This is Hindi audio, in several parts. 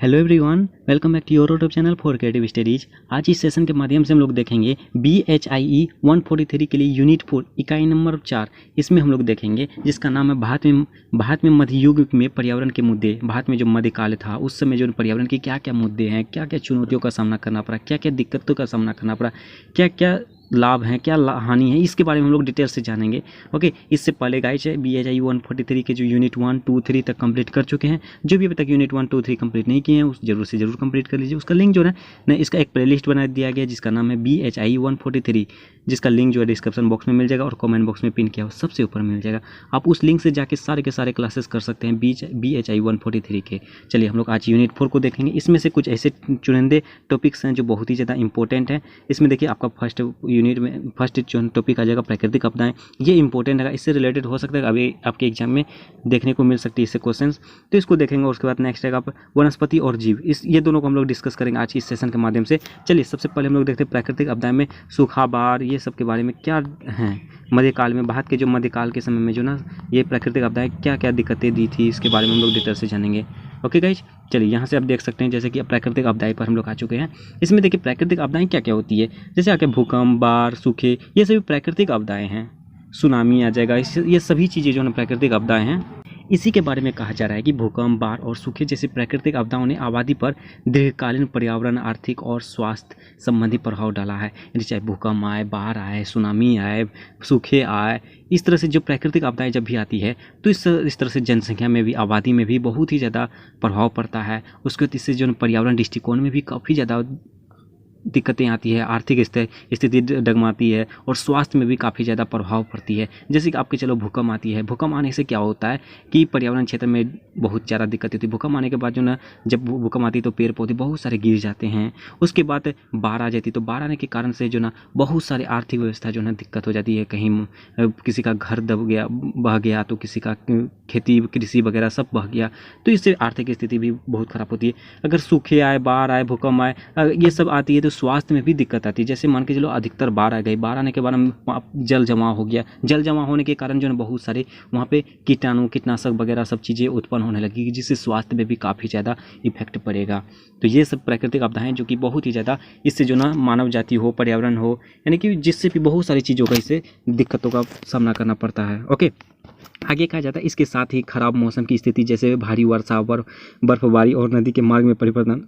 Hello everyone, welcome back to your YouTube channel for creative studies. आज इस सेशन के माध्यम से हम लोग देखेंगे BHIE 143 के लिए यूनिट 4 इकाई नंबर 4। इसमें हम लोग देखेंगे जिसका नाम है भारत में मध्ययुग में पर्यावरण के मुद्दे। भारत में जो मध्यकाल था उस समय जो पर्यावरण के क्या क्या मुद्दे हैं, क्या क्या चुनौतियों का सामना करना पड़ा, क्या क्या दिक्कतों का सामना करना पड़ा, क्या क्या लाभ हैं, क्या हानि है, इसके बारे में हम लोग डिटेल से जानेंगे। ओके, इससे पहले गाइस BHIE 143 के जो यूनिट 1, 2, 3 तक कंप्लीट कर चुके हैं। जो भी अभी तक यूनिट 1, 2, 3 कंप्लीट नहीं किए हैं उस जरूर से जरूर कंप्लीट कर लीजिए। उसका लिंक जो है ना, इसका एक प्लेलिस्ट बना दिया गया जिसका नाम है BHIE 143, जिसका लिंक जो है डिस्क्रिप्शन बॉक्स में मिल जाएगा और कमेंट बॉक्स में पिन किया हुआ सबसे ऊपर मिल जाएगा। आप उस लिंक से जाके सारे के सारे क्लासेस कर सकते हैं BHIE 143 के। चलिए हम लोग आज यूनिट 4 को देखेंगे। इसमें से कुछ ऐसे चुनिंदे टॉपिक्स हैं जो बहुत ही ज़्यादा इंपॉर्टेंट हैं। इसमें देखिए आपका फर्स्ट यूनिट में फर्स्ट जो टॉपिक आ जाएगा प्राकृतिक आपदाएं। ये इंपॉर्टेंट है, इससे रिलेटेड हो सकता है अभी आपके एग्जाम में देखने को मिल सकती है इससे क्वेश्चंस, तो इसको देखेंगे। उसके बाद नेक्स्ट है आप वनस्पति और जीव, ये दोनों को हम लोग डिस्कस करेंगे आज इस सेशन के माध्यम से। चलिए सबसे पहले हम लोग देखते हैं प्राकृतिक आपदाएं में सूखा, बाढ़, ये सब के बारे में क्या हैं। मध्यकाल में, भारत के जो मध्यकाल के समय में जो ना ये प्राकृतिक आपदाएं क्या क्या दिक्कतें दी थी, इसके बारे में हम लोग डिटेल से जानेंगे। ओके गाइज, चलिए यहाँ से आप देख सकते हैं जैसे कि प्राकृतिक आपदाएं पर हम लोग आ चुके हैं। इसमें देखिए प्राकृतिक आपदाएं क्या क्या होती है, जैसे आके भूकंप, बाढ़, सूखे, ये सभी प्राकृतिक आपदाएं हैं। सुनामी आ जाएगा, ये सभी चीज़ें जो है प्राकृतिक आपदाएं हैं। इसी के बारे में कहा जा रहा है कि भूकंप, बाढ़ और सूखे जैसे प्राकृतिक आपदाओं ने आबादी पर दीर्घकालीन पर्यावरण, आर्थिक और स्वास्थ्य संबंधी प्रभाव डाला है। यानी चाहे भूकंप आए, बाढ़ आए, सुनामी आए, सूखे आए, इस तरह से जो प्राकृतिक आपदाएं जब भी आती है तो इस तरह से जनसंख्या में भी, आबादी में भी बहुत ही ज़्यादा प्रभाव पड़ता है। उसके बाद इससे जो पर्यावरण दृष्टिकोण में भी काफ़ी ज़्यादा दिक्कतें आती है, आर्थिक स्थिति डगमाती है और स्वास्थ्य में भी काफ़ी ज़्यादा प्रभाव पड़ती है। जैसे कि आपके चलो भूकंप आती है, भूकंप आने से क्या होता है कि पर्यावरण क्षेत्र में बहुत ज़्यादा दिक्कत होती है। भूकंप आने के बाद जो ना, जब भूकंप आती है तो पेड़ पौधे बहुत सारे गिर जाते हैं। उसके बाद बाढ़ आ जाती है, तो बाढ़ आने के कारण से जो ना बहुत सारे आर्थिक व्यवस्था जो ना दिक्कत हो जाती है। कहीं किसी का घर दब गया, बह गया, तो किसी का खेती कृषि वगैरह सब बह गया, तो इससे आर्थिक स्थिति भी बहुत ख़राब होती है। अगर सूखे आए, बाढ़ आए, भूकंप आए, ये सब आती है तो स्वास्थ्य में भी दिक्कत आती है। जैसे मान के चलो अधिकतर बाढ़ आ गई, बाढ़ आने के बाद जल जमा हो गया, जल जमा होने के कारण जो है बहुत सारे वहाँ पे कीटाणु, कीटनाशक वगैरह सब चीज़ें उत्पन्न होने लगी, जिससे स्वास्थ्य में भी काफ़ी ज़्यादा इफेक्ट पड़ेगा। तो ये सब प्राकृतिक आपदाएं जो कि बहुत ही ज़्यादा, इससे जो ना मानव जाति हो, पर्यावरण हो, यानी कि जिससे भी बहुत सारी चीज़ों का इससे दिक्कतों का सामना करना पड़ता है। ओके, आगे कहा जाता है इसके साथ ही खराब मौसम की स्थिति जैसे भारी वर्षा, बर्फबारी और नदी के मार्ग में परिवर्तन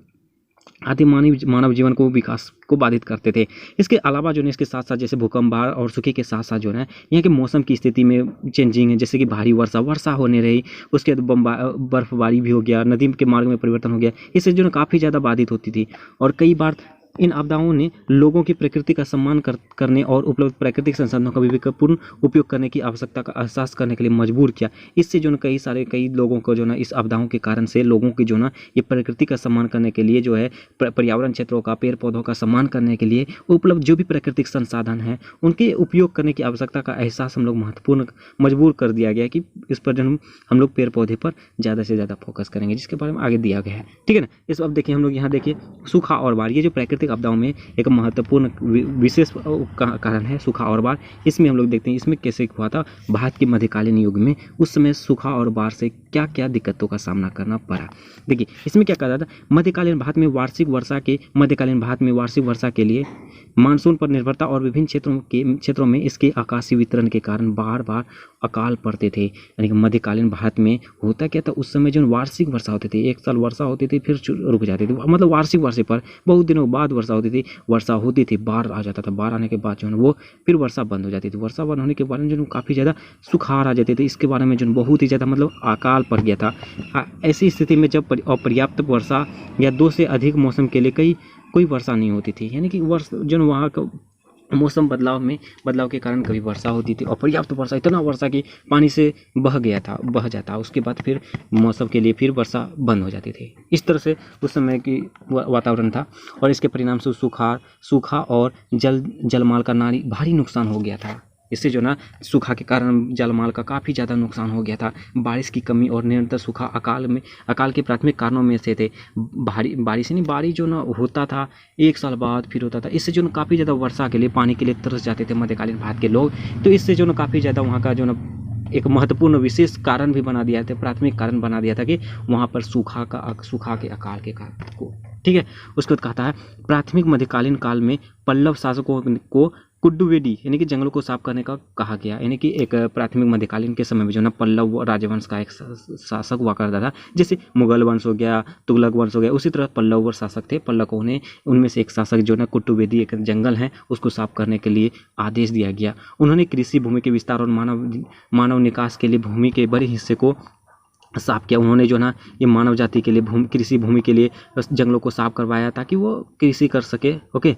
आदि मानव जीवन को, विकास को बाधित करते थे। इसके अलावा जो है इसके साथ साथ जैसे भूकंप, बाढ़ और सूखे के साथ साथ जो है यहाँ के मौसम की स्थिति में चेंजिंग है, जैसे कि भारी वर्षा होने रही, उसके बाद बर्फबारी भी हो गया, नदी के मार्ग में परिवर्तन हो गया, इससे जो है काफ़ी ज़्यादा बाधित होती थी। और कई बार इन आपदाओं ने लोगों की प्रकृति का सम्मान करने और उपलब्ध प्राकृतिक संसाधनों का विवेकपूर्ण उपयोग करने की आवश्यकता का एहसास करने के लिए मजबूर किया। इससे जो है कई लोगों को जो ना इस आपदाओं के कारण से लोगों की जो ना ये प्रकृति का सम्मान करने के लिए जो है पर्यावरण क्षेत्रों का, पेड़ पौधों का सम्मान करने के लिए उपलब्ध जो भी प्राकृतिक संसाधन हैं उनके उपयोग करने की आवश्यकता का एहसास हम लोग मजबूर कर दिया गया कि इस पर जो हम लोग पेड़ पौधे पर ज़्यादा से ज़्यादा फोकस करेंगे, जिसके बारे में आगे दिया गया है। ठीक है ना। इस अब देखिए हम लोग यहाँ देखिए सूखा और बाढ़, ये जो प्राकृतिक आपदाओं में एक महत्वपूर्ण विशेष कारण है सूखा और बाढ़। इसमें हम लोग देखते हैं इसमें कैसे हुआ था भारत के मध्यकालीन युग में, उस समय सूखा और बाढ़ से क्या क्या दिक्कतों का सामना करना पड़ा। देखिए इसमें क्या कहा जाता है, मध्यकालीन भारत में वार्षिक वर्षा के लिए मानसून पर निर्भरता और विभिन्न क्षेत्रों में इसके आकाशीय वितरण के कारण बार बार अकाल पड़ते थे। यानी कि मध्यकालीन भारत में होता क्या था, उस समय जो वार्षिक वर्षा होती थी, एक साल वर्षा होती थी फिर रुक जाती थी, मतलब वार्षिक वर्षा पर बहुत दिनों बाद वर्षा होती थी, बाढ़ आ जाता था, बाढ़ आने के बाद जो है वो फिर वर्षा बंद हो जाती थी। वर्षा बंद होने के बाद जो काफ़ी ज़्यादा सुखाड़ आ जाते थे, इसके बारे में जो बहुत ही ज़्यादा मतलब अकाल पड़ गया था। ऐसी स्थिति में जब अपर्याप्त वर्षा या 2 से अधिक मौसम के लिए कोई वर्षा नहीं होती थी, यानी कि जो वहाँ का मौसम बदलाव के कारण कभी वर्षा होती थी और पर्याप्त वर्षा, इतना वर्षा कि पानी से बह जाता, उसके बाद फिर मौसम के लिए फिर वर्षा बंद हो जाती थी। इस तरह से उस समय की वातावरण था और इसके परिणाम से सूखा और जलमाल का भारी नुकसान हो गया था। इससे जो ना सूखा के कारण जलमाल का काफ़ी ज़्यादा नुकसान हो गया था। बारिश की कमी और निरंतर सूखा अकाल के प्राथमिक कारणों में से थे। बारिश जो ना होता था 1 साल बाद फिर होता था, इससे जो ना काफ़ी ज़्यादा वर्षा के लिए, पानी के लिए तरस जाते थे मध्यकालीन भारत के लोग। तो इससे जो ना काफ़ी ज़्यादा वहाँ का जो ना एक महत्वपूर्ण विशेष कारण भी बना दिया था, प्राथमिक कारण बना दिया था कि वहाँ पर सूखा के अकाल के कारण को, ठीक है। उसके बाद कहता है प्राथमिक मध्यकालीन काल में पल्लव शासकों को कुड्डुवेडी यानी कि जंगलों को साफ करने का कहा गया, यानी कि एक प्राथमिक मध्यकालीन के समय में जो ना पल्लव राजवंश का एक शासक हुआ करता था, जैसे मुगल वंश हो गया, तुगलक वंश हो गया, उसी तरह पल्लव शासक थे। पल्लवों ने उनमें से एक शासक जो ना कुट्टुवेदी एक जंगल है उसको साफ करने के लिए आदेश दिया गया। उन्होंने कृषि भूमि के विस्तार और मानव निकास के लिए भूमि के बड़े हिस्से को साफ किया। उन्होंने जो ना ये मानव जाति के लिए कृषि भूमि के लिए जंगलों को साफ करवाया ताकि वो कृषि कर सके, ओके।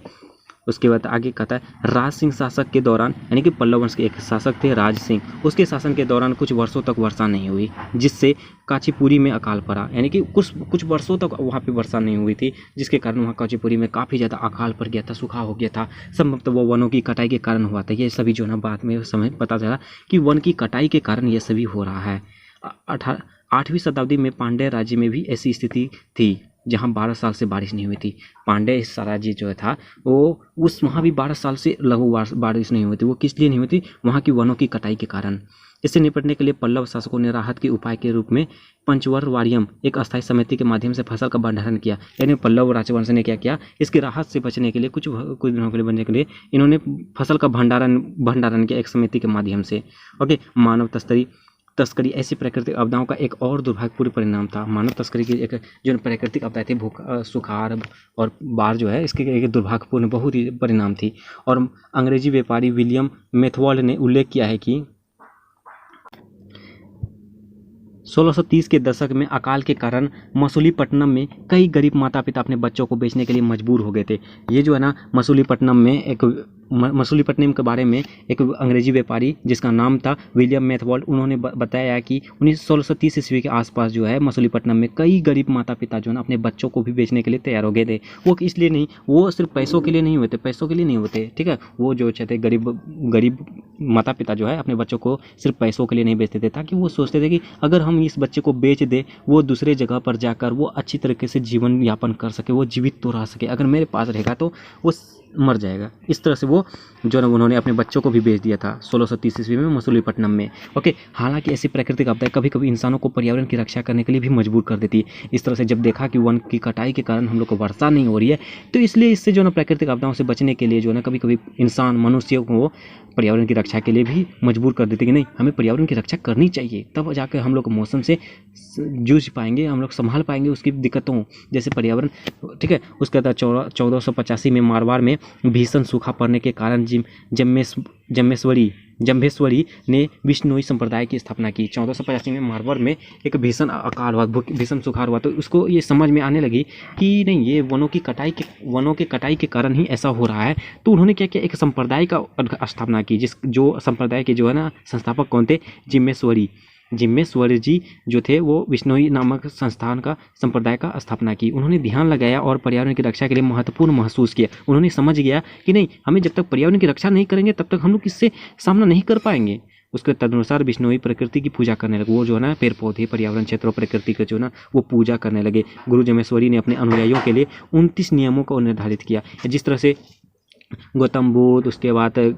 उसके बाद आगे कहता है राज सिंह शासक के दौरान, यानी कि पल्लव वंश के एक शासक थे राज सिंह, उसके शासन के दौरान कुछ वर्षों तक वर्षा नहीं हुई, जिससे काचीपुरी में अकाल पड़ा, यानी कि कुछ वर्षों तक वहाँ पे वर्षा नहीं हुई थी, जिसके कारण वहाँ काचीपुरी में काफ़ी ज़्यादा अकाल पड़ गया था, सूखा हो गया था। संभवतः वो वनों की कटाई के कारण हुआ था। ये सभी जो ना बाद में समय पता चला कि वन की कटाई के कारण ये सभी हो रहा है। 8वीं शताब्दी में पांड्य राज्य में भी ऐसी स्थिति थी जहाँ 12 साल से बारिश नहीं हुई थी। पांड्य राज्य जो था वो वहाँ भी 12 साल से लगभग बारिश नहीं हुई थी। वो किस लिए नहीं हुई थी? वहाँ की वनों की कटाई के कारण। इससे निपटने के लिए पल्लव शासकों ने राहत के उपाय के रूप में पंचवर वारियम एक अस्थायी समिति के माध्यम से फसल का भंडारण किया। यानी पल्लव राजवंश ने क्या किया, इसकी राहत से बचने के लिए कुछ दिनों के लिए बचने के लिए इन्होंने फसल का भंडारण किया एक समिति के माध्यम से, ओके। मानव तस्करी ऐसी प्राकृतिक आपदाओं का एक और दुर्भाग्यपूर्ण परिणाम था। मानव तस्करी की एक जो प्राकृतिक आपदाएं थी, सुखाड़ और बाढ़ जो है, इसके एक दुर्भाग्यपूर्ण बहुत ही परिणाम थी। और अंग्रेजी व्यापारी विलियम मेथवाल्ड ने उल्लेख किया है कि 1630 के दशक में अकाल के कारण मसूलीपट्टनम में कई गरीब माता पिता अपने बच्चों को बेचने के लिए मजबूर हो गए थे। ये जो है ना मसूलीपट्टनम के बारे में एक अंग्रेजी व्यापारी जिसका नाम था विलियम मेथवाल्ड, उन्होंने बताया कि 1630 ईस्वी के आसपास जो है मसूलीपट्टनम में कई गरीब माता पिता जो है ना अपने बच्चों को भी बेचने के लिए तैयार हो गए थे। वो इसलिए नहीं, वो सिर्फ पैसों के लिए नहीं होते, ठीक है। वो जो चाहते गरीब माता पिता जो है अपने बच्चों को सिर्फ पैसों के लिए नहीं बेचते थे, ताकि वो सोचते थे कि अगर हम इस बच्चे को बेच दे, वो दूसरे जगह पर जाकर वो अच्छी तरीके से जीवन यापन कर सके, वो जीवित तो रह सके, अगर मेरे पास रहेगा तो वो मर जाएगा। इस तरह से वो जो ना उन्होंने अपने बच्चों को भी बेच दिया था 1630 ईस्वी में मसूलीपट्टनम में, ओके। हालांकि ऐसी प्राकृतिक आपदाएं कभी कभी इंसानों को पर्यावरण की रक्षा करने के लिए भी मजबूर कर देती है। इस तरह से जब देखा कि वन की कटाई के कारण हम लोग को वर्षा नहीं हो रही है, तो इसलिए इससे जो ना प्राकृतिक आपदाओं से बचने के लिए जो ना कभी कभी इंसान मनुष्यों को पर्यावरण की रक्षा के लिए भी मजबूर कर देते कि नहीं, हमें पर्यावरण की रक्षा करनी चाहिए, तब जाकर हम लोग मौसम से जूझ पाएंगे, हम लोग संभाल पाएंगे उसकी दिक्कतों, जैसे पर्यावरण, ठीक है। उसके बाद 1485 में मारवाड़ में भीषण सूखा पड़ने के कारण जम्भेश्वरी ने विष्णोई संप्रदाय की स्थापना की। 1485 में मारवाड़ में एक भीषण अकाल हुआ, भीषण सुखाड़ हुआ, तो उसको ये समझ में आने लगी कि नहीं, ये वनों की कटाई के कारण ही ऐसा हो रहा है। तो उन्होंने क्या किया, एक संप्रदाय का स्थापना की, जो संप्रदाय के जो है ना संस्थापक कौन थे, जिम्मेश्वर जी जो थे, वो विष्णोई नामक संस्थान का संप्रदाय का स्थापना की। उन्होंने ध्यान लगाया और पर्यावरण की रक्षा के लिए महत्वपूर्ण महसूस किया। उन्होंने समझ गया कि नहीं, हमें जब तक पर्यावरण की रक्षा नहीं करेंगे तब तक हम लोग इससे सामना नहीं कर पाएंगे। उसके तदनुसार विष्णोई प्रकृति की पूजा करने लगे। वो जो है ना पेड़ पौधे, पर्यावरण क्षेत्र और प्रकृति के जो ना वो पूजा करने लगे। गुरु जम्मेश्वरी ने अपने अनुयायियों के लिए 29 नियमों को निर्धारित किया। जिस तरह से गौतम बुद्ध, उसके बाद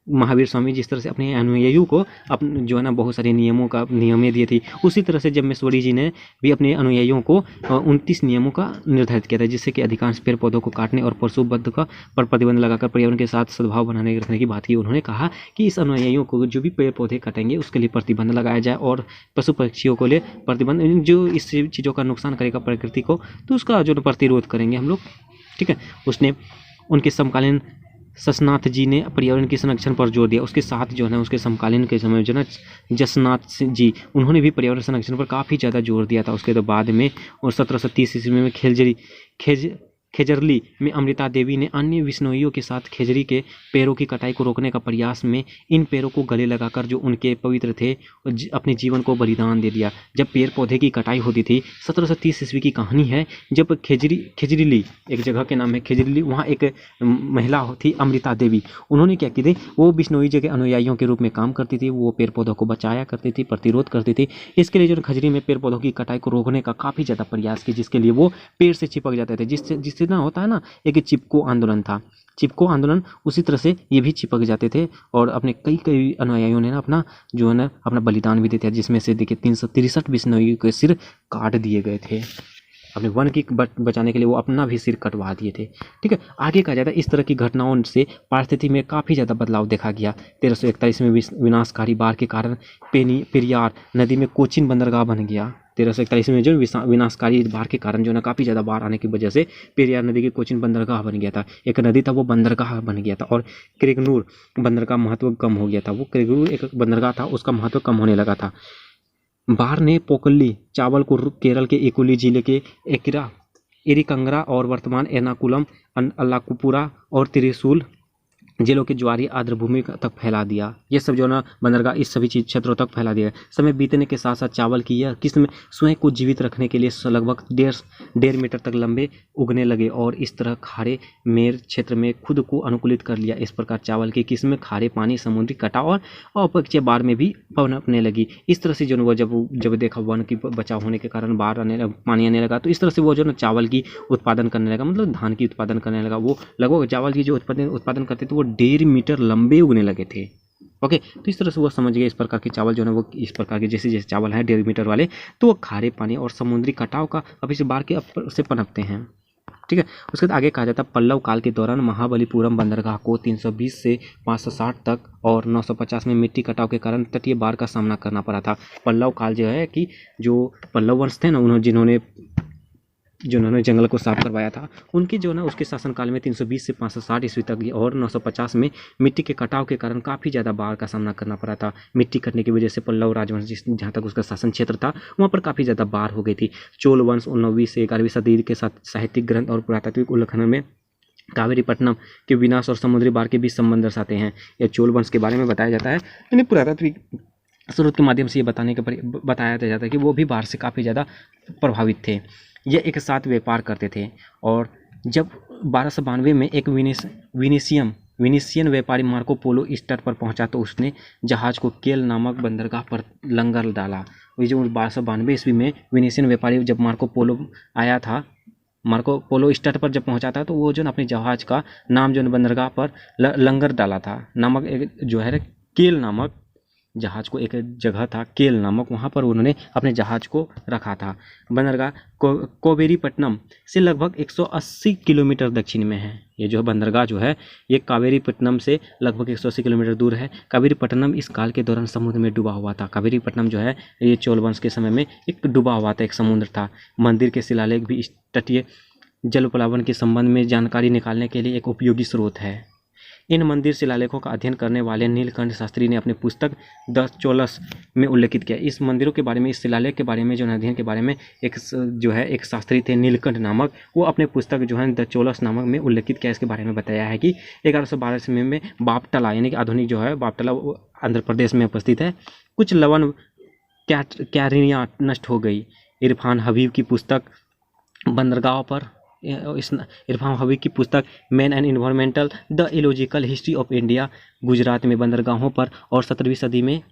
महावीर स्वामी जिस तरह से अपने अनुयायियों को जो है ना बहुत सारे नियमें दिए थी, उसी तरह से जम्मेश्वरी जी ने भी अपने अनुयायियों को 29 नियमों का निर्धारित किया था, जिससे कि अधिकांश पेड़ पौधों को काटने और पशुवध का पर प्रतिबंध लगाकर पर्यावरण के साथ सद्भाव बनाने रखने की बात की। उन्होंने कहा कि इस अनुयायियों को जो भी पेड़ पौधे काटेंगे उसके लिए प्रतिबंध लगाया जाए और पशु पक्षियों को लिए प्रतिबंध, जो इस चीज़ों का नुकसान करेगा प्रकृति को, तो उसका जो प्रतिरोध करेंगे हम लोग, ठीक है। उसने उनके समकालीन ससनाथ जी ने पर्यावरण के संरक्षण पर जोर दिया। उसके साथ जो है ना उसके समकालीन के समय जो ना जसनाथ जी, उन्होंने भी पर्यावरण संरक्षण पर काफ़ी ज़्यादा जोर दिया था। उसके तो बाद में और 1730 ईस्वी में खेजरली में अमृता देवी ने अन्य विष्णोइयों के साथ खेजरी के पेड़ों की कटाई को रोकने का प्रयास में इन पेड़ों को गले लगाकर जो उनके पवित्र थे अपने जीवन को बलिदान दे दिया। जब पेड़ पौधे की कटाई होती थी, 1730 ईस्वी की कहानी है, जब खेजरीली एक जगह के नाम है खेजरीली, वहाँ एक महिला थी अमृता देवी। उन्होंने क्या की थी, वो विष्णोई जी के अनुयायियों के रूप में काम करती थी। वो पेड़ पौधों को बचाया करती थी, प्रतिरोध करती थी। इसके लिए जो खजरी में पेड़ पौधों की कटाई को रोकने का काफ़ी ज़्यादा प्रयास किया, जिसके लिए वो पेड़ से चिपक जाते थे, जिससे जैसे ना होता है ना, एक चिपको आंदोलन था, चिपको आंदोलन, उसी तरह से ये भी चिपक जाते थे और अपने कई कई अनुयायियों ने ना अपना जो है ना अपना बलिदान भी देते हैं, जिसमें से देखिए 363 बिश्नोई के सिर काट दिए गए थे। अपने वन की बचाने के लिए वो अपना भी सिर कटवा दिए थे। ठीक है, आगे कहा जाता है इस तरह की घटनाओं से पारिस्थिति में काफ़ी ज़्यादा बदलाव देखा गया। 1341 में विनाशकारी बाढ़ के कारण पेरियार नदी में कोचीन बंदरगाह बन गया। 1341 में जो विनाशकारी बाढ़ के कारण जो ना काफ़ी ज़्यादा बाढ़ आने की वजह से पेरियार नदी के कोचीन बंदरगाह बन गया था। एक नदी था वो बंदरगाह बन गया था और क्रेगनूर बंदरगाह महत्व कम हो गया था। वो क्रेगनूर एक बंदरगाह था, उसका महत्व कम होने लगा था। बाढ़ ने पोकल्ली चावल को केरल के एकोली जिले के एरिकंगरा और वर्तमान एर्नाकुलम, अल्लाकुपुरा और त्रिशूल जिलों के ज्वारी आर्द्रभूमि तक फैला दिया। ये सब जो ना बंदरगाह इस सभी चीज क्षेत्रों तक फैला दिया। समय बीतने के साथ साथ चावल की यह किस्म स्वयं को जीवित रखने के लिए लगभग 1.5 मीटर तक लंबे उगने लगे और इस तरह खारे मेर क्षेत्र में खुद को अनुकूलित कर लिया। इस प्रकार चावल की किस्म खारे पानी, समुद्री कटाव और अपक्षीय बाढ़ में भी पनपने लगी। इस तरह से जो वो जब देखा वन की बचाव होने के कारण बाढ़ पानी आने लगा, तो इस तरह से वो जो ना चावल की उत्पादन करने लगा, मतलब धान की उत्पादन करने लगा। वो लगभग चावल की जो उत्पादन करते थे वो 1.5 मीटर लंबे उगने लगे थे। ओके, तो इस तरह से वो समझ गए इस प्रकार के चावल जो है वो इस प्रकार के जैसे जैसे चावल हैं 1.5 मीटर वाले, तो वो खारे पानी और समुद्री कटाव का अभी से बाढ़ के से पनपते हैं। ठीक है, उसके बाद आगे कहा जाता है पल्लव काल के दौरान महाबलीपुरम बंदरगाह को 320 से 560 तक और 950 में मिट्टी कटाव के कारण तटीय बाढ़ का सामना करना पड़ा था। पल्लव काल जो है कि जो पल्लव वंश थे ना, जिन्होंने जंगल को साफ करवाया था, उनकी जो ना उसके शासनकाल में 320 से 560 ईस्वी तक और 950 में मिट्टी के कटाव के कारण काफ़ी ज़्यादा बाढ़ का सामना करना पड़ा था। मिट्टी कटने की वजह से पल्लव राजवंश जहाँ तक उसका शासन क्षेत्र था वहाँ पर काफ़ी ज़्यादा बाढ़ हो गई थी। चोल वंश 9वीं से 11वीं सदी के साहित्यिक ग्रंथ और पुरातात्विक उल्लेखनों में कावेरीपट्टनम के विनाश और समुद्री बाढ़ के बीच संबंध दर्शाते हैं। यह चोल वंश के बारे में बताया जाता है। यानी पुरातात्विक स्रोत के माध्यम से ये बताया जाता है कि वो भी बाढ़ से काफ़ी ज़्यादा प्रभावित थे। ये एक साथ व्यापार करते थे और जब 1292 में एक विनीसियन व्यापारी मार्को पोलो इस तट पर पहुंचा तो उसने जहाज को केल नामक बंदरगाह पर लंगर डाला। ये जो 1292 ईस्वी में विनीसियन व्यापारी जब मार्को पोलो इस तट पर जब पहुंचा था तो वो जो अपने जहाज का नाम जो बंदरगाह पर लंगर डाला था नामक एक जो है केल नामक जहाज को, एक जगह था केल नामक, वहाँ पर उन्होंने अपने जहाज को रखा था। बंदरगाह कावेरीपट्टनम से लगभग 180 किलोमीटर दक्षिण में है। ये जो बंदरगाह जो है ये कावेरीपट्टनम से लगभग 180 किलोमीटर दूर है। कावेरीपट्टनम इस काल के दौरान समुद्र में डूबा हुआ था। कावेरीपट्टनम जो है ये चोल वंश के समय में एक डूबा हुआ था, एक समुद्र था। मंदिर के शिलालेख भी इस तटीय जलप्लावन के संबंध में जानकारी निकालने के लिए एक उपयोगी स्रोत है। इन मंदिर शिलालेखों का अध्ययन करने वाले नीलकंठ शास्त्री ने अपनी पुस्तक द चोलस में उल्लेखित किया। इस मंदिरों के बारे में, इस शिलालेख के बारे में, जो अध्ययन के बारे में एक शास्त्री थे नीलकंठ नामक, वो अपने पुस्तक जो है द चोलस नामक में उल्लेखित किया। इसके बारे में बताया है कि 1112 ईस्वी में बापटला, यानी कि आधुनिक जो है बापटला आंध्र प्रदेश में उपस्थित है, कुछ लवण क्यारियाँ नष्ट हो गई। इरफान हबीब की पुस्तक बंदरगाह पर इरफान हबीब की पुस्तक man and environmental the illogical history of India Gujarat में बंदरगाहों पर और 17वीं सदी में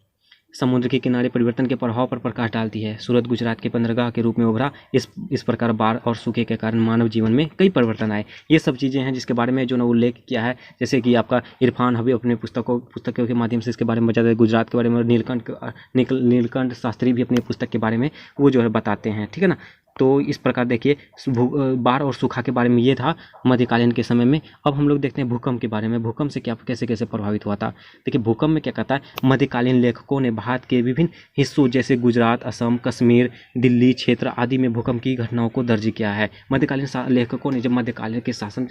समुद्र के किनारे परिवर्तन के प्रभाव पर प्रकाश डालती है। सूरत गुजरात के बंदरगाह के रूप में उभरा। इस प्रकार बाढ़ और सूखे के कारण मानव जीवन में कई परिवर्तन आए। ये सब चीज़ें हैं जिसके बारे में जो ना उल्लेख किया है, जैसे कि आपका इरफान हबीब अपने पुस्तकों के माध्यम से इसके बारे में बताते हैं। गुजरात के बारे में नीलकंठ शास्त्री भी अपनी पुस्तक के बारे में वो जो है बताते हैं। ठीक है ना, तो इस प्रकार देखिए बाढ़ और सूखा के बारे में ये था मध्यकालीन के समय में। अब हम लोग देखते हैं भूकंप के बारे में। भूकंप से क्या कैसे प्रभावित हुआ था। देखिए भूकंप में क्या कहता है, मध्यकालीन लेखकों ने भारत के विभिन्न हिस्सों जैसे गुजरात, असम, कश्मीर, दिल्ली क्षेत्र आदि में भूकंप की घटनाओं को दर्ज किया है। मध्यकालीन लेखकों ने, जब मध्यकालीन के शासन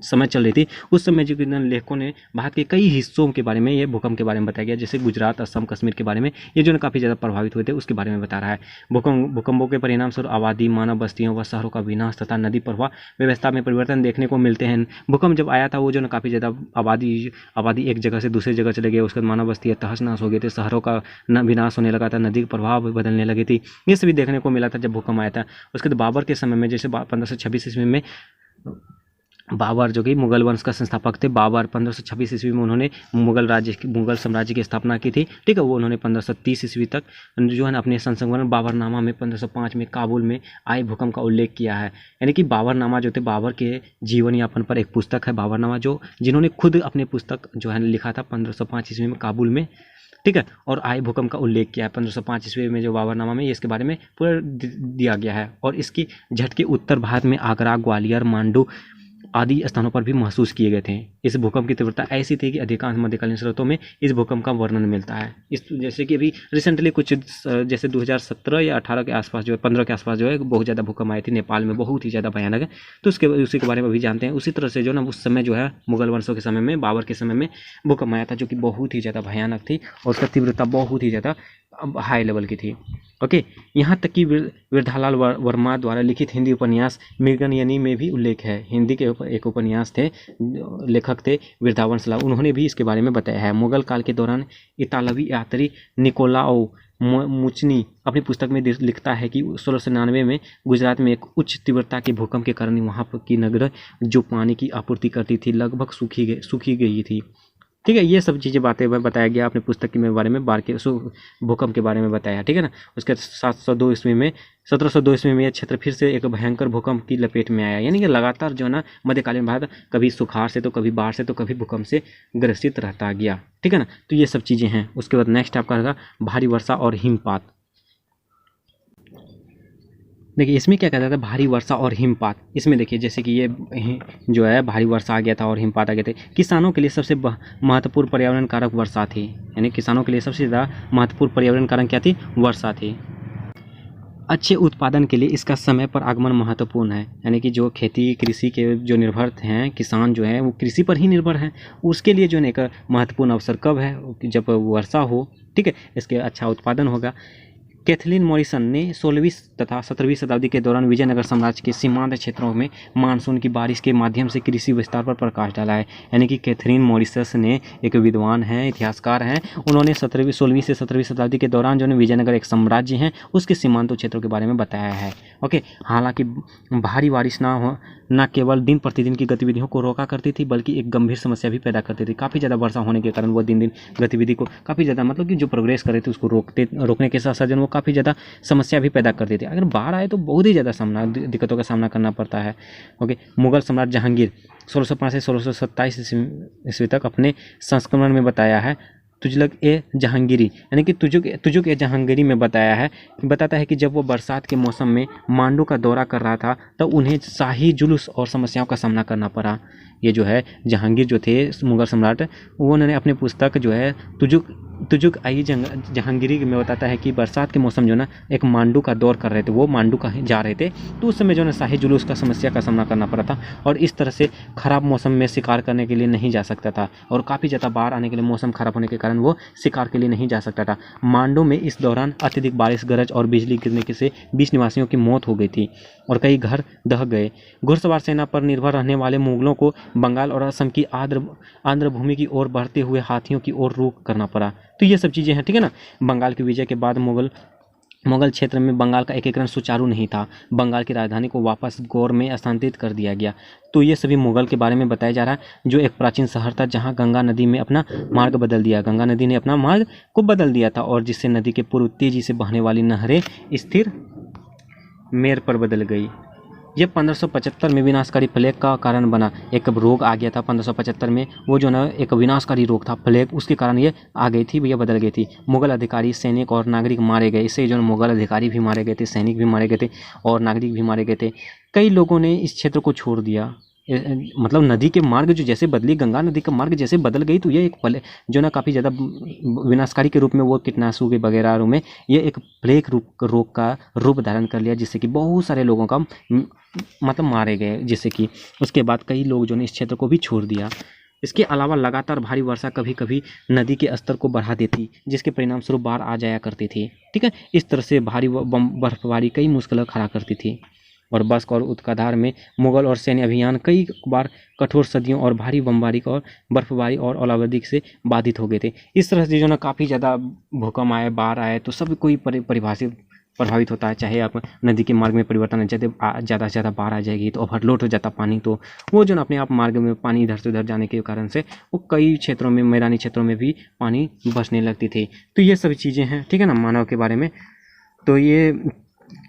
समय चल रही थी उस समय जो लेखकों ने भारत के कई हिस्सों के बारे में, ये भूकंप के बारे में बताया गया, जैसे गुजरात, असम, कश्मीर के बारे में, ये जो काफ़ी ज़्यादा प्रभावित हुए थे उसके बारे में बता रहा है। भूकंपों के परिणाम स्वरूप आबादी, मानव बस्तियों व शहरों का विनाश तथा नदी प्रवाह व्यवस्था में परिवर्तन देखने को मिलते हैं। भूकंप जब आया था वो जो काफ़ी ज़्यादा आबादी एक जगह से दूसरी जगह चले गए, उसके बाद मानव बस्तियाँ तहस नहस हो गए थे, शहरों का विनाश होने लगा था, नदी का प्रवाह बदलने लगी थी। ये सभी देखने को मिला था जब भूकंप आया था। उसके बाद बाबर के समय में, जैसे 1526 ईस्वी में बाबर जो कि मुगल वंश का संस्थापक थे, बाबर 1526 ईस्वी में उन्होंने मुगल साम्राज्य की स्थापना की थी। ठीक है, वो उन्होंने 1530 ईस्वी तक जो है ना अपने संस्मरण बाबरनामा में 1505 में काबुल में आए भूकंप का उल्लेख किया है। यानी कि बाबरनामा जो थे, बाबर के जीवन यापन पर एक पुस्तक है बाबरनामा, जो जिन्होंने खुद अपने पुस्तक जो है लिखा था 1505 ईस्वी में काबुल में। ठीक है, और आए भूकंप का उल्लेख किया है 1505 ईस्वी में जो बाबरनामा में, इसके बारे में पूरा दिया गया है। और इसकी झटके उत्तर भारत में आगरा, ग्वालियर, मांडू आदि स्थानों पर भी महसूस किए गए थे। इस भूकंप की तीव्रता ऐसी थी कि अधिकांश मध्यकालीन स्रोतों में इस भूकंप का वर्णन मिलता है। इस जैसे कि अभी रिसेंटली कुछ जैसे 2017 या 18 के आसपास जो है, 15 के आसपास जो है बहुत ज़्यादा भूकंप आई थी नेपाल में, बहुत ही ज़्यादा भयानक है। तो उसी के बारे में भी जानते हैं। उसी तरह से जो ना उस समय जो है मुगल वंशों के समय में, बाबर के समय में भूकंप आया था, जो कि बहुत ही ज़्यादा भयानक थी और उसका तीव्रता बहुत ही ज़्यादा हाई लेवल की थी। ओके, यहाँ तक कि वृद्धालाल वर्मा द्वारा लिखित हिंदी उपन्यास मृगनयनी में भी उल्लेख है। हिंदी के एक उपन्यास थे, लेखक थे वृद्धावंश लाल, उन्होंने भी इसके बारे में बताया है। मुगल काल के दौरान इतालवी यात्री निकोलाओ मुचनी अपनी पुस्तक में लिखता है कि 1699 में गुजरात में एक उच्च तीव्रता के भूकंप के कारण वहाँ की नगर जो पानी की आपूर्ति करती थी लगभग सूखी गई थी। ठीक है, ये सब चीज़ें बातें बताया गया अपने पुस्तक के बारे में, बाढ़ के भूकंप के बारे में बताया। ठीक है ना। उसके 1702 ईस्वी में यह क्षेत्र फिर से एक भयंकर भूकंप की लपेट में आया। यानी कि लगातार जो है ना मध्यकालीन भारत कभी सुखाड़ से तो कभी बाढ़ से तो कभी भूकंप से ग्रसित रहता गया। ठीक है ना। तो ये सब चीज़ें हैं। उसके बाद नेक्स्ट आपका रहेगा भारी वर्षा और हिमपात। देखिए इसमें क्या कहता था, भारी वर्षा और हिमपात। इसमें देखिए जैसे कि ये जो है भारी वर्षा आ गया था और हिमपात आ गए थे। किसानों के लिए सबसे महत्वपूर्ण पर्यावरण कारक वर्षा थी। यानी किसानों के लिए सबसे ज़्यादा महत्वपूर्ण पर्यावरण कारक क्या थी, वर्षा थी। अच्छे उत्पादन के लिए इसका समय पर आगमन महत्वपूर्ण है। यानी कि जो खेती कृषि के जो निर्भर हैं, किसान जो है वो कृषि पर ही निर्भर हैं, उसके लिए जो है एक महत्वपूर्ण अवसर कब है, जब वर्षा हो। ठीक है, इसके अच्छा उत्पादन होगा। कैथलीन मॉरिसन ने 16वीं तथा 17वीं शताब्दी के दौरान विजयनगर साम्राज्य के सीमांत क्षेत्रों में मानसून की बारिश के माध्यम से कृषि विस्तार पर प्रकाश डाला है। यानी कि कैथरीन मॉरिसस ने एक विद्वान हैं, इतिहासकार हैं, उन्होंने 16वीं से 17वीं शताब्दी के दौरान जो विजयनगर एक साम्राज्य है उसके सीमांत क्षेत्रों के बारे में बताया है। ओके, हालांकि भारी बारिश न केवल दिन प्रतिदिन की गतिविधियों को रोका करती थी बल्कि एक गंभीर समस्या भी पैदा करती थी। काफ़ी ज़्यादा वर्षा होने के कारण वो दिन गतिविधि को काफ़ी ज़्यादा मतलब कि जो प्रोग्रेस कर रहे थे उसको रोकने के साथ साथ वो काफ़ी ज़्यादा समस्या भी पैदा करती थी। अगर बाढ़ आए तो बहुत ही ज़्यादा दिक्कतों का सामना करना पड़ता है। ओके, मुगल सम्राट जहांगीर 1605 से 1627 ईस्वी तक अपने संस्करण में बताया है तुजलक ए जहांगीरी, यानी कि तुजुक ए जहांगीरी में बताता है कि जब वो बरसात के मौसम में मांडू का दौरा कर रहा था तब उन्हें शाही जुलूस और समस्याओं का सामना करना पड़ा। ये जो है जहांगीर जो थे मुगल सम्राट, वो उन्होंने अपनी पुस्तक जो है तुजुक आई जहांगीरी में बताता है कि बरसात के मौसम जो ना एक मांडू का दौर कर रहे थे, वो मांडू का जा रहे थे, तो उस समय जो ना शाही जुलूस का समस्या का सामना करना पड़ा था और इस तरह से ख़राब मौसम में शिकार करने के लिए नहीं जा सकता था और काफ़ी ज़्यादा बाढ़ आने के लिए मौसम ख़राब होने के कारण वो शिकार के लिए नहीं जा सकता था। मांडू में इस दौरान अत्यधिक बारिश, गरज और बिजली गिरने से 20 निवासियों की मौत हो गई थी और कई घर दह गए। घुड़सवार सेना पर निर्भर रहने वाले मुगलों को बंगाल और असम की आंध्र भूमि की ओर बढ़ते हुए हाथियों की ओर रुख करना पड़ा। तो ये सब चीज़ें हैं। ठीक है ना। बंगाल की विजय के बाद मुगल क्षेत्र में बंगाल का एकीकरण सुचारू नहीं था। बंगाल की राजधानी को वापस गौर में स्थानांतरित कर दिया गया। तो ये सभी मुगल के बारे में बताया जा रहा है, जो एक प्राचीन शहर था जहां गंगा नदी में अपना मार्ग बदल दिया। गंगा नदी ने अपना मार्ग को बदल दिया था और जिससे नदी के पूर्व तेजी से बहने वाली नहरें स्थिर मेर पर बदल गई। ये 1575 में विनाशकारी प्लेग का कारण बना। एक रोग आ गया था 1575 में, वो जो ना एक विनाशकारी रोग था प्लेग, उसके कारण ये आ गई थी, ये बदल गई थी। मुगल अधिकारी, सैनिक और नागरिक मारे गए। इससे जो मुगल अधिकारी भी मारे गए थे, सैनिक भी मारे गए थे और नागरिक भी मारे गए थे। कई लोगों ने इस क्षेत्र को छोड़ दिया। मतलब नदी के मार्ग जो जैसे बदली, गंगा नदी का मार्ग जैसे बदल गई, तो ये एक जो ना काफ़ी ज़्यादा विनाशकारी के रूप में वो कीटनाशकों के वगैरह में ये एक प्लेग रोग का रूप धारण कर लिया, जिससे कि बहुत सारे लोगों का मतलब मारे गए। जिससे कि उसके बाद कई लोग जो ने इस क्षेत्र को भी छोड़ दिया। इसके अलावा लगातार भारी वर्षा कभी कभी नदी के स्तर को बढ़ा देती, जिसके परिणाम स्वरूप बाढ़ आ जाया करती थी। ठीक है, इस तरह से भारी बर्फबारी कई मुश्किलें खड़ा करती थी और बस्क और उत्तराधार में मुगल और सैन्य अभियान कई बार कठोर सर्दियों और भारी बमबारी और बर्फबारी और ओलावृष्टि से बाधित हो गए थे। इस तरह से जो ना काफ़ी ज़्यादा भूकंप आए, बाढ़ आए, तो सब कोई परिभाषित प्रभावित होता है। चाहे आप नदी के मार्ग में परिवर्तन, ज़्यादा से ज़्यादा बाढ़ आ जाएगी तो ओवरलोड हो जाता पानी, तो वो जो अपने आप मार्ग में पानी इधर से उधर जाने के कारण से वो कई क्षेत्रों में, मैदानी क्षेत्रों में भी पानी बसने लगती थी। तो ये सभी चीज़ें हैं, ठीक है ना, मानव के बारे में। तो ये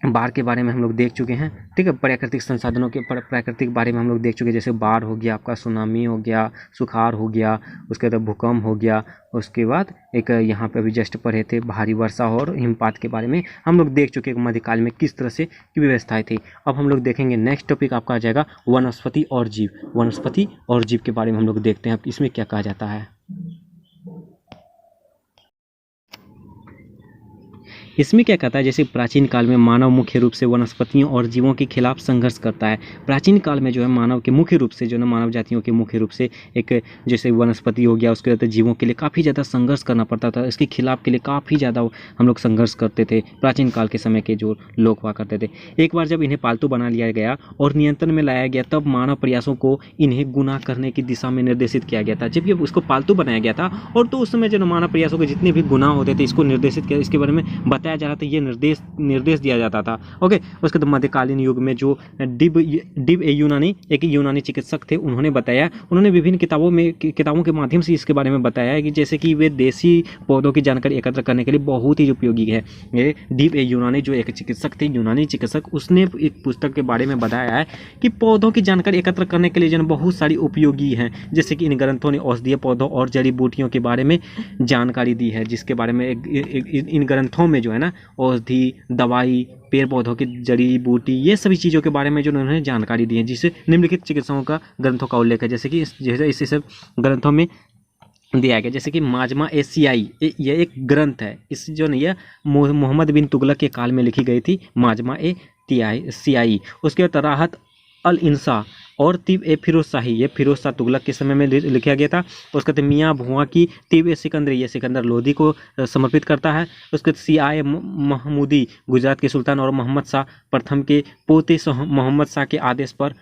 बाढ़ के बारे में हम लोग देख चुके हैं, ठीक है। प्राकृतिक संसाधनों के प्राकृतिक बारे में हम लोग देख चुके हैं, जैसे बाढ़ हो गया, आपका सुनामी हो गया, सुखाड़ हो गया, उसके बाद भूकंप हो गया, उसके बाद एक यहाँ पे अभी जस्ट पढ़े थे भारी वर्षा और हिमपात के बारे में हम लोग देख चुके हैं मध्यकाल में किस तरह से की व्यवस्थाएं थी। अब हम लोग देखेंगे नेक्स्ट टॉपिक आपका आ जाएगा वनस्पति और जीव। वनस्पति और जीव के बारे में हम लोग देखते हैं अब इसमें क्या कहा जाता है। इसमें क्या कहता है, जैसे प्राचीन काल में मानव मुख्य रूप से वनस्पतियों और जीवों के खिलाफ संघर्ष करता है। प्राचीन काल में जो है मानव के मुख्य रूप से जो है मानव जातियों के मुख्य रूप से एक जैसे वनस्पति हो गया, उसके बाद जीवों के लिए काफ़ी ज़्यादा संघर्ष करना पड़ता था। इसके खिलाफ के लिए काफ़ी ज़्यादा हम लोग संघर्ष करते थे, प्राचीन काल के समय के जो लोग हुआ करते थे। एक बार जब इन्हें पालतू बना लिया गया और नियंत्रण में लाया गया, तब मानव प्रयासों को इन्हें गुनाह करने की दिशा में निर्देशित किया गया था। जब ये उसको पालतू बनाया गया था और तो उस समय जो मानव प्रयासों के जितने भी गुनाह होते थे इसको निर्देशित किया, इसके बारे में बताया जा रहा था, ये निर्देश दिया जाता था। ओके, उसके बाद मध्यकालीन युग में जो डिब यूनानी एक यूनानी चिकित्सक थे, उन्होंने बताया, उन्होंने विभिन्न किताबों के माध्यम से इसके बारे में बताया है कि जैसे कि वे देसी पौधों की जानकारी एकत्र करने के लिए बहुत ही उपयोगी है। ये डिब यूनानी जो एक चिकित्सक थे, यूनानी चिकित्सक, उसने एक पुस्तक के बारे में बताया है कि पौधों की जानकारी एकत्र करने के लिए जो बहुत सारी उपयोगी हैं, जैसे कि इन ग्रंथों ने औषधीय पौधों और जड़ी बूटियों के बारे में जानकारी दी है, जिसके बारे में इन ग्रंथों में जो है ना औषधि, दवाई, पेड़ पौधों की जड़ी बूटी, ये सभी चीज़ों के बारे में जो उन्होंने जानकारी दी है, जिससे निम्नलिखित चिकित्सकों का ग्रंथों का उल्लेख है। जैसे कि इस सब ग्रंथों में दिया गया, जैसे कि माजमा एशियाई, ये एक ग्रंथ है, इस जो नहीं है मोहम्मद बिन तुगलक के काल में लिखी गई थी, माजमा एशियाई। उसके बाद राहत अल इंसा और तिब ए फिरोज शाही, ये फिरोज शाह तुगलक के समय में लिखा गया था। उसके बाद मियाँ भुआ की तिब ए सिकंदरी, ये सिकंदर लोधी को समर्पित करता है। उसके बाद सियाए महमूदी, गुजरात के सुल्तान और मोहम्मद शाह प्रथम के पोते मोहम्मद शाह के आदेश पर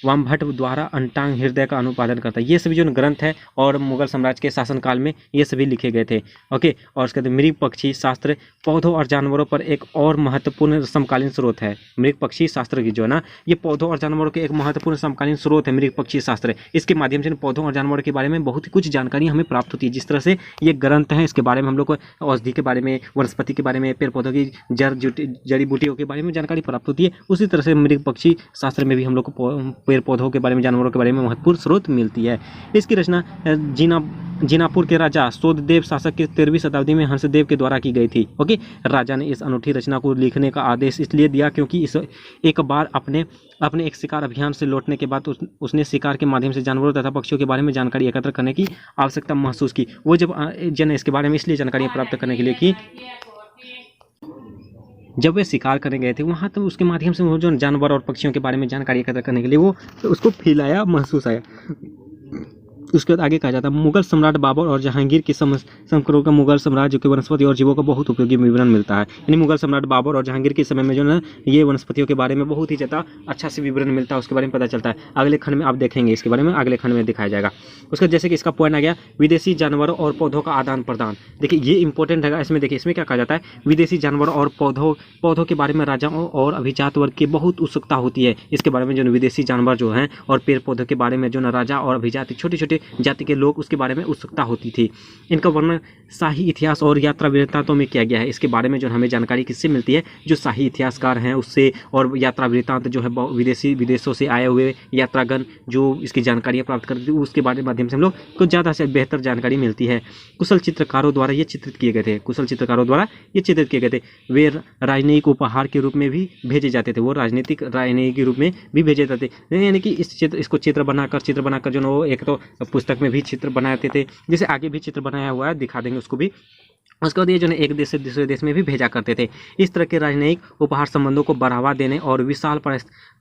वामभट्ट द्वारा अंटांग हृदय का अनुपालन करता है। ये सभी जो ग्रंथ है और मुगल साम्राज्य के शासनकाल में ये सभी लिखे गए थे। ओके, और उसके बाद मृग पक्षी शास्त्र पौधों और जानवरों पर एक और महत्वपूर्ण समकालीन स्रोत है। मृग पक्षी शास्त्र की जो है ना, ये पौधों और जानवरों के एक महत्वपूर्ण समकालीन स्रोत है मृग पक्षी शास्त्र। इसके माध्यम से पौधों और जानवरों के बारे में बहुत ही कुछ जानकारी हमें प्राप्त होती है। जिस तरह से ये ग्रंथ हैं, इसके बारे में हम लोग को औषधि के बारे में, वनस्पति के बारे में, पेड़ पौधों की जड़ी बूटियों के बारे में जानकारी प्राप्त होती है, उसी तरह से मृग पक्षी शास्त्र में भी हम लोग को पेड़ पौधों के बारे में, जानवरों के बारे में महत्वपूर्ण स्रोत मिलती है। इसकी रचना जीनापुर के राजा सोददेव शासक के 13वीं शताब्दी में हंसदेव के द्वारा की गई थी। ओके, राजा ने इस अनूठी रचना को लिखने का आदेश इसलिए दिया क्योंकि इस एक बार अपने एक शिकार अभियान से लौटने के बाद उसने शिकार के माध्यम से जानवरों तथा पक्षियों के बारे में जानकारी एकत्र करने की आवश्यकता महसूस की। वो जब इसके बारे में इसलिए जानकारी प्राप्त करने के लिए की, जब वे शिकार करने गए थे वहाँ, तो उसके माध्यम से वो जो जानवर और पक्षियों के बारे में जानकारी एकत्र करने के लिए वो उसको फील आया, महसूस आया। उसके बाद आगे कहा जाता है मुगल सम्राट बाबर और जहांगीर के संस्करणों का मुगल साम्राज्य के वनस्पति और जीवों का बहुत उपयोगी विवरण मिलता है। यानी मुगल सम्राट बाबर और जहांगीर के समय में जो है ये वनस्पतियों के बारे में बहुत ही ज़्यादा अच्छा से विवरण मिलता है, उसके बारे में पता चलता है। अगले खंड में आप देखेंगे, इसके बारे में अगले खंड में दिखाया जाएगा। उसके जैसे कि इसका पॉइंट आ गया विदेशी जानवरों और पौधों का आदान प्रदान। देखिए ये इंपॉर्टेंट है इसमें। देखिए इसमें क्या कहा जाता है, विदेशी जानवरों और पौधों के बारे में राजाओं और अभिजात वर्ग की बहुत उत्सुकता होती है। इसके बारे में जो विदेशी जानवर जो हैं और पेड़ पौधों के बारे में जो राजा और अभिजात छोटे छोटे जाति के लोग, उसके बारे में उत्सुकता होती थी। इनका वर्णन शाही इतिहास और यात्रा वृत्तांतों में किया गया है। इसके बारे में जो हमें जानकारी किससे मिलती है, जो शाही इतिहासकार हैं उससे, और यात्रा वृत्तांत जो है विदेशों से आए हुए यात्रागण जो इसकी जानकारियाँ प्राप्त करते हैं, उसके बारे में माध्यम से हम लोग को ज़्यादा से बेहतर जानकारी मिलती है। कुशल चित्रकारों द्वारा ये चित्रित किए गए थे। कुशल चित्रकारों द्वारा ये चित्रित किए गए थे। वे राजनयिक उपहार के रूप में भी भेजे जाते थे। वो राजनीतिक के रूप में भी भेजे जाते थे। यानी कि इसको चित्र बनाकर जो वो एक तो पुस्तक में भी चित्र बनाते थे, जैसे आगे भी चित्र बनाया हुआ है, दिखा देंगे उसको भी। उसके बाद ये जो है एक देश से दूसरे देश में भी भेजा करते थे। इस तरह के राजनयिक उपहार संबंधों को बढ़ावा देने और विशाल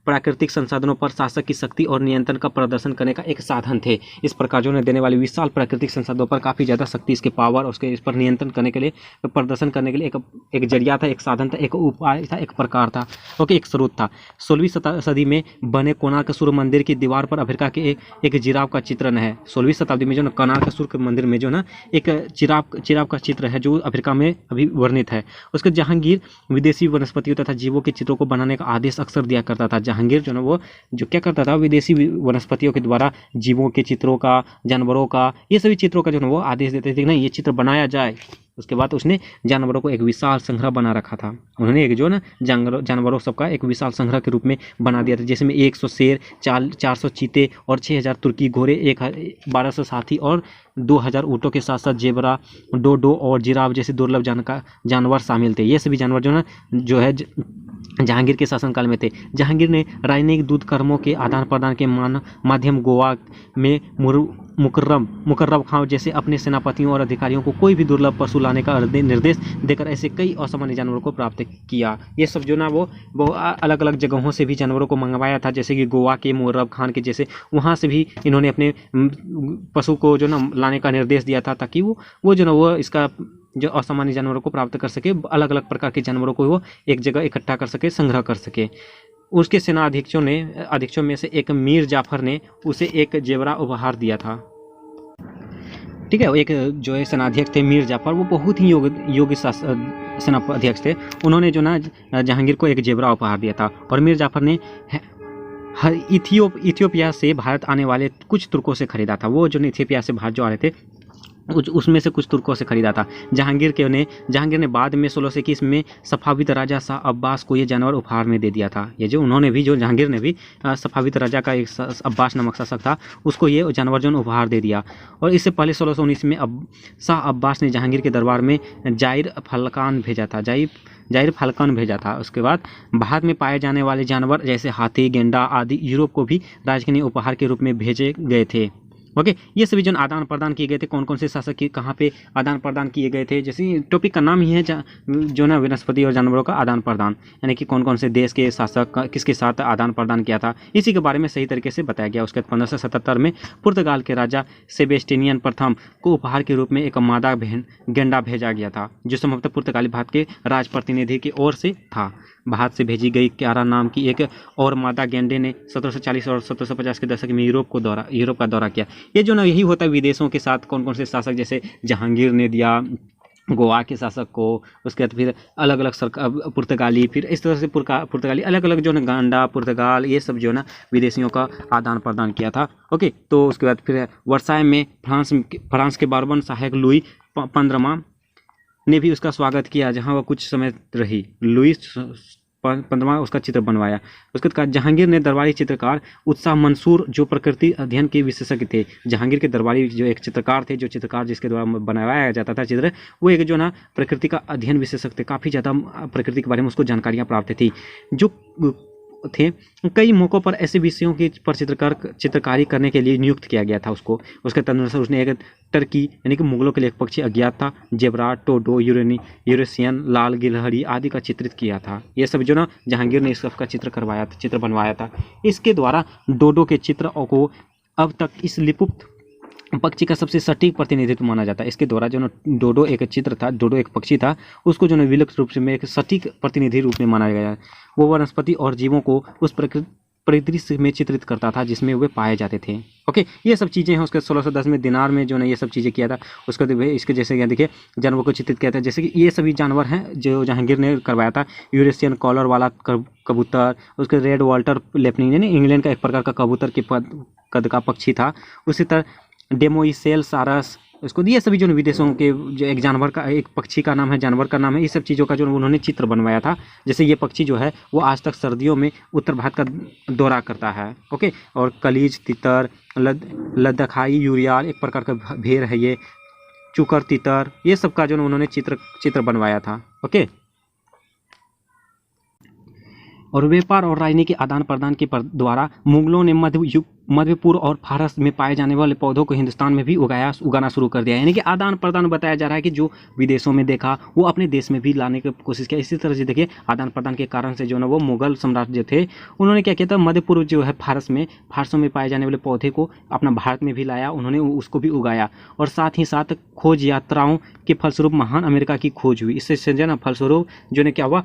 प्राकृतिक संसाधनों पर शासक की शक्ति और नियंत्रण का प्रदर्शन करने का एक साधन थे। इस प्रकार जो देने वाली विशाल प्राकृतिक संसाधनों पर काफ़ी ज़्यादा शक्ति, इसके पावर, उसके इस पर नियंत्रण करने के लिए, प्रदर्शन करने के लिए एक जरिया था, एक साधन था, एक उपाय था, एक प्रकार था। ओके, एक स्रोत था। 16वीं सदी में बने कोणार्क सूर्य मंदिर की दीवार पर अफ्रीका के एक जिराफ का चित्रण है। 16वीं शताब्दी में जो कोणार्क सूर्य मंदिर में जो ना एक जिराफ का चित्र है, जो अफ्रीका में अभी वर्णित है। उसके जहांगीर विदेशी वनस्पतियों तथा जीवों के चित्रों को बनाने का आदेश अक्सर दिया करता था। जहांगीर जो ना वो जो क्या करता था, विदेशी वनस्पतियों के द्वारा जीवों के चित्रों का, जानवरों का, ये सभी चित्रों का जो ना वो आदेश देते थे कि नहीं ये चित्र बनाया जाए। उसके बाद उसने जानवरों को एक विशाल संग्रह बना रखा था। उन्होंने एक जो ना जानवरों सबका एक विशाल संग्रह के रूप में बना दिया था, जिसमें 100 शेर, 400 चीते और 6000 तुर्की घोड़े, 1200 हाथी और 2000 ऊँटों के साथ साथ जेबरा, डोडो और जिराफ जैसे दुर्लभ जानवर शामिल थे। ये सभी जानवर जो ना जो है जहांगीर के शासनकाल में थे। जहांगीर ने राजनीतिक दूत कर्मों के आदान प्रदान के माध्यम गोवा में मुकर्रम खां जैसे अपने सेनापतियों और अधिकारियों को कोई भी दुर्लभ पशु लाने का निर्देश देकर ऐसे कई असामान्य जानवरों को प्राप्त किया। ये सब जो ना वो अलग अलग जगहों से भी जानवरों को मंगवाया था, जैसे कि गोवा के मुकर्रम खान के जैसे वहाँ से भी इन्होंने अपने पशु को जो ना लाने का निर्देश दिया था, ताकि वो जो ना वो इसका जो असामान्य जानवरों को प्राप्त कर सके, अलग अलग प्रकार के जानवरों को वो एक जगह इकट्ठा कर सके, संग्रह कर सके। उसके सेना अध्यक्षों में से एक मीर जाफर ने उसे एक जेवरा उपहार दिया था। ठीक है, एक जो है सेनाध्यक्ष थे मीर जाफर, वो बहुत ही योग्य सेना अध्यक्ष थे। उन्होंने जो ना जहांगीर को एक जेवरा उपहार दिया था। और मीर जाफर ने इथियोपिया से भारत आने वाले कुछ तुर्कों से खरीदा था। वो जो इथियोपिया से भारत जो आ रहे थे उसमें से कुछ तुर्कों से खरीदा था। जहांगीर ने बाद में 1621 में सफाविद राजा शाह अब्बास को ये जानवर उपहार में दे दिया था। ये जो उन्होंने भी, जो जहांगीर ने भी सफाविद राजा का एक अब्बास नामक शासक था, उसको ये जानवर जो उपहार दे दिया। और इससे पहले 1619 में शाह अब्बास ने जहांगीर के दरबार में जाहिर फाल्कन भेजा था। उसके बाद भारत में पाए जाने वाले जानवर जैसे हाथी, गेंडा आदि यूरोप को भी राजकीय उपहार के रूप में भेजे गए थे। ओके, ये सभी जो आदान प्रदान किए गए थे, कौन कौन से शासक के कहाँ पे आदान प्रदान किए गए थे, जैसे टॉपिक का नाम ही है जो ना वनस्पति और जानवरों का आदान प्रदान, यानी कि कौन कौन से देश के शासक किसके साथ आदान प्रदान किया था, इसी के बारे में सही तरीके से बताया गया। उसके बाद 1577 में पुर्तगाल के राजा सेबेस्टियन प्रथम को उपहार के रूप में एक मादा गेंडा भेजा गया था, जो संभवतः पुर्तगाली भारत के राज प्रतिनिधि की ओर से था। भारत से भेजी गई क्यारा नाम की एक और मादा गेंडे ने 1740 और 1750 के दशक में यूरोप का दौरा किया। ये जो ना यही होता है विदेशों के साथ, कौन कौन से शासक, जैसे जहांगीर ने दिया गोवा के शासक को, उसके बाद फिर अलग अलग सरकार पुर्तगाली, फिर इस तरह से पुर्तगाली अलग अलग जो ना गांडा, पुर्तगाल, ये सब जो ना विदेशियों का आदान प्रदान किया था। ओके, तो उसके बाद फिर वर्साय में फ्रांस के बारबन सहायक लुई 15वां ने भी उसका स्वागत किया, जहां वह कुछ समय रही। लुई 15वां उसका चित्र बनवाया। उसके बाद जहांगीर ने दरबारी चित्रकार उत्साह मंसूर, जो प्रकृति अध्ययन के विशेषज्ञ थे, जहांगीर के दरबारी जो एक चित्रकार थे, जो चित्रकार जिसके द्वारा बनाया जाता था चित्र, वो एक जो ना प्रकृति का अध्ययन विशेषज्ञ थे। काफ़ी ज़्यादा प्रकृति के बारे में उसको जानकारियाँ प्राप्त थी। जो थे कई मौक़ों पर ऐसे विषयों की पर चित्रकारी करने के लिए नियुक्त किया गया था उसको। उसके तदनुसार उसने एक टर्की यानी कि मुगलों के लिए एक पक्षी अज्ञात था, जेबरा, टोडो, यूरेशियन, लाल गिलहरी आदि का चित्रित किया था। ये सब जो ना जहांगीर ने इस सब का चित्र बनवाया था। इसके द्वारा डोडो के चित्र को अब तक इस लिपुप्त पक्षी का सबसे सटीक प्रतिनिधित्व माना जाता है। इसके द्वारा जो ना डोडो एक चित्र था, डोडो एक पक्षी था, उसको जो ना विलक्षण रूप से में एक सटीक प्रतिनिधि रूप में माना गया है। वो वनस्पति और जीवों को उस परिदृश्य में चित्रित करता था जिसमें वे पाए जाते थे। ओके, ये सब चीज़ें हैं। उसके 1610 में दिनार में जो ना ये सब चीज़ें किया था। उसके इसके जैसे यहाँ देखिए जानवरों को चित्रित किया था, जैसे कि ये सभी जानवर हैं जो जहांगीर ने करवाया था। यूरेशियन कॉलर वाला कबूतर, उसके रेड वाल्टर लेपनिंग यानी इंग्लैंड का एक प्रकार का कबूतर के कद का पक्षी था। उसी तरह डेमोइसेल सारस, उसको ये सभी जो विदेशों के जो एक जानवर का, एक पक्षी का नाम है, जानवर का नाम है, ये सब चीज़ों का जो उन्होंने चित्र बनवाया था। जैसे ये पक्षी जो है वो आज तक सर्दियों में उत्तर भारत का दौरा करता है। ओके, और कलीज, तितर, लद्दाखाई यूरियाल एक प्रकार का भेड़ है, ये चुकर, तितर, ये सब का जो उन्होंने चित्र बनवाया था। ओके, और व्यापार और राजनीति के आदान प्रदान के द्वारा मुगलों ने मध्य पूर्व और फारस में पाए जाने वाले पौधों को हिंदुस्तान में भी उगाना शुरू कर दिया। यानी कि आदान प्रदान बताया जा रहा है कि जो विदेशों में देखा वो अपने देश में भी लाने की कोशिश किया। इसी तरह से देखिए आदान प्रदान के कारण से जो ना वो मुगल सम्राट जो थे उन्होंने क्या किया था, मध्य पूर्व जो है फारसों में पाए जाने वाले पौधे को अपना भारत में भी लाया, उन्होंने उसको भी उगाया। और साथ ही साथ खोज यात्राओं के फलस्वरूप महान अमेरिका की खोज हुई। इससे जो ना फलस्वरूप जो ने क्या हुआ,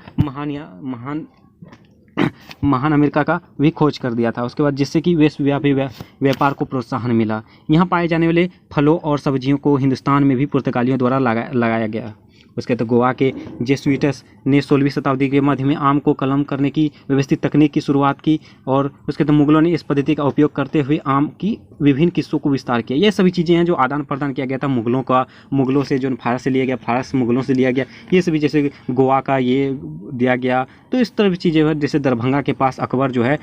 महान अमेरिका का भी खोज कर दिया था। उसके बाद जिससे कि विश्वव्यापी व्यापार को प्रोत्साहन मिला। यहाँ पाए जाने वाले फलों और सब्जियों को हिंदुस्तान में भी पुर्तगालियों द्वारा लगाया गया। उसके बाद गोवा के जेसुइट्स ने 16वीं शताब्दी के मध्य में आम को कलम करने की व्यवस्थित तकनीक की शुरुआत की, और उसके बाद मुगलों ने इस पद्धति का उपयोग करते हुए आम की विभिन्न किस्सों को विस्तार किया। ये सभी चीज़ें हैं जो आदान प्रदान किया गया था मुगलों से, जो फारस से लिया गया, फारस मुगलों से लिया गया, ये सभी जैसे गोवा का ये दिया गया। तो इस तरह की चीज़ें हैं, जैसे दरभंगा के पास अकबर जो है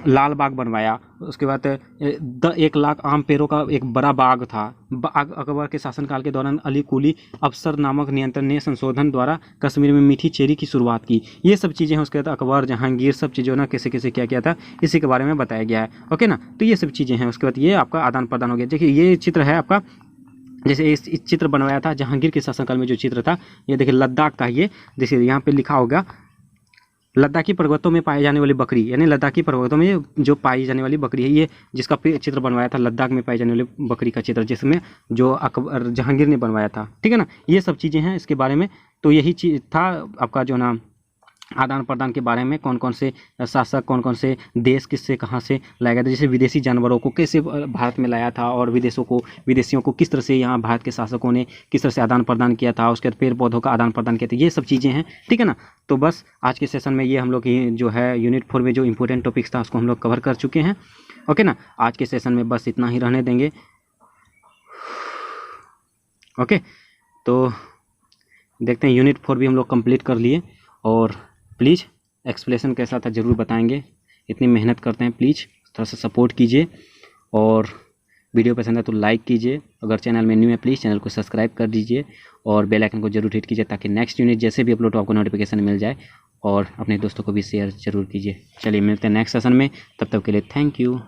लाल बाग बनवाया, उसके बाद 1 लाख आम पेड़ों का एक बड़ा बाग था। अकबर के शासनकाल के दौरान अली कुली अफसर नामक नियंत्रण ने संशोधन द्वारा कश्मीर में मीठी चेरी की शुरुआत की। ये सब चीज़ें हैं। उसके बाद अकबर, जहांगीर, सब चीज़ों ना कैसे कैसे क्या किया था इसी के बारे में बताया गया है। ओके ना, तो ये सब चीज़ें हैं। उसके बाद ये आपका आदान प्रदान हो गया। देखिए ये चित्र है आपका, जैसे इस चित्र बनवाया था जहांगीर के शासनकाल में जो चित्र था, ये देखिए लद्दाख का, ये जैसे यहाँ पे लिखा होगा लद्दाखी पर्वतों में पाई जाने वाली बकरी, यानी लद्दाखी पर्वतों में जो पाई जाने वाली बकरी है, ये जिसका चित्र बनवाया था लद्दाख में पाई जाने वाली बकरी का चित्र, जिसमें जो अकबर जहांगीर ने बनवाया था। ठीक है ना, ये सब चीज़ें हैं इसके बारे में। तो यही चीज़ था आपका जो ना आदान प्रदान के बारे में, कौन कौन से शासक, कौन कौन से देश किससे कहाँ से लाया गया था, जैसे विदेशी जानवरों को कैसे भारत में लाया था, और विदेशियों को किस तरह से यहाँ भारत के शासकों ने किस तरह से आदान प्रदान किया था, उसके बाद पेड़ पौधों का आदान प्रदान किया था, ये सब चीज़ें हैं। ठीक है ना, तो बस आज के सेशन में ये हम लोग जो है यूनिट 4 में जो इंपॉर्टेंट टॉपिक्स था उसको हम लोग कवर कर चुके हैं। ओके ना, आज के सेशन में बस इतना ही रहने देंगे। ओके, तो देखते हैं यूनिट 4 भी हम लोग कंप्लीट कर लिए, और प्लीज़ एक्सप्लेनेशन कैसा था ज़रूर बताएंगे। इतनी मेहनत करते हैं, प्लीज़ थोड़ा सा सपोर्ट कीजिए, और वीडियो पसंद है तो लाइक कीजिए। अगर चैनल में न्यू है प्लीज़ चैनल को सब्सक्राइब कर दीजिए, और बेल आइकन को जरूर हिट कीजिए ताकि नेक्स्ट यूनिट जैसे भी अपलोड हो आपको नोटिफिकेशन मिल जाए, और अपने दोस्तों को भी शेयर जरूर कीजिए। चलिए मिलते हैं नेक्स्ट सेशन में, तब तक के लिए थैंक यू।